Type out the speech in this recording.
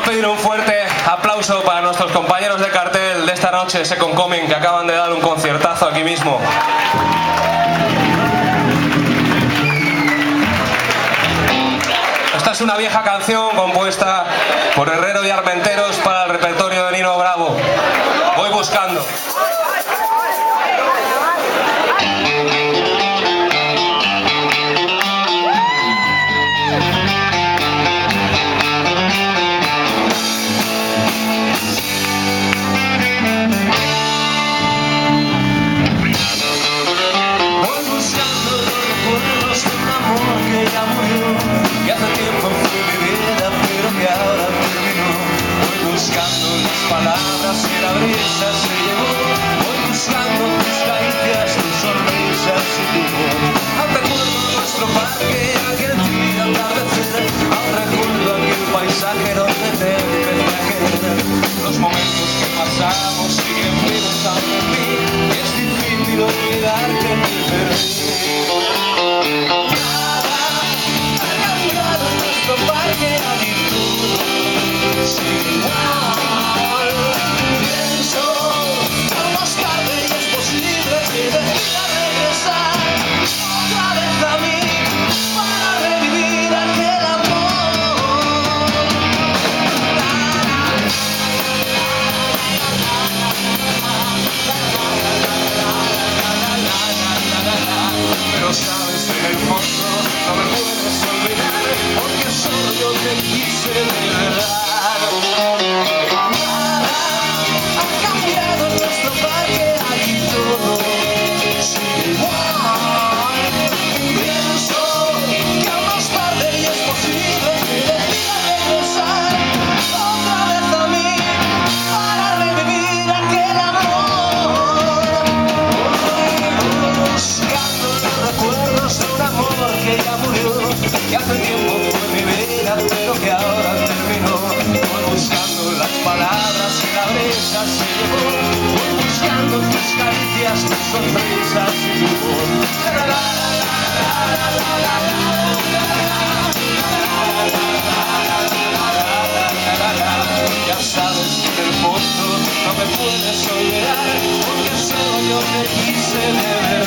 Pedir un fuerte aplauso para nuestros compañeros de cartel de esta noche, Second Coming, que acaban de dar un conciertazo aquí mismo. Esta es una vieja canción compuesta por Herrero y Armenteros para el repertorio de Nino Bravo. Voy buscando. Palabras que la brisa se llevó, voy buscando tus caricias, tus sonrisas y tu voz. Aún recuerdo nuestro parque, aquel día atardecer, aún recuerdo aquel paisaje donde te empecé a querer. Los momentos que pasamos siguen vivos aún en mí, y es difícil olvidar que te perdí. Nada ha cambiado en nuestro parque, aquí todo sigue igual. Sabes, en el fondo no me puedes olvidar, porque solo yo te quise de verdad. Nada ha cambiado en nuestro parque, aquí todo sigue igual. Pienso que aún no es tarde y es posible que decida regresar otra vez a mí para revivir aquel amor. Buscando recuerdos de un amor que ya murió, que hace tiempo fue mi vida, pero que ahora terminó. Voy buscando las palabras que la brisa se llevó, voy buscando tus caricias, tus sonrisas y tu voz. Ya sabes que en el fondo no me puedes olvidar, porque solo yo te quise de verdad.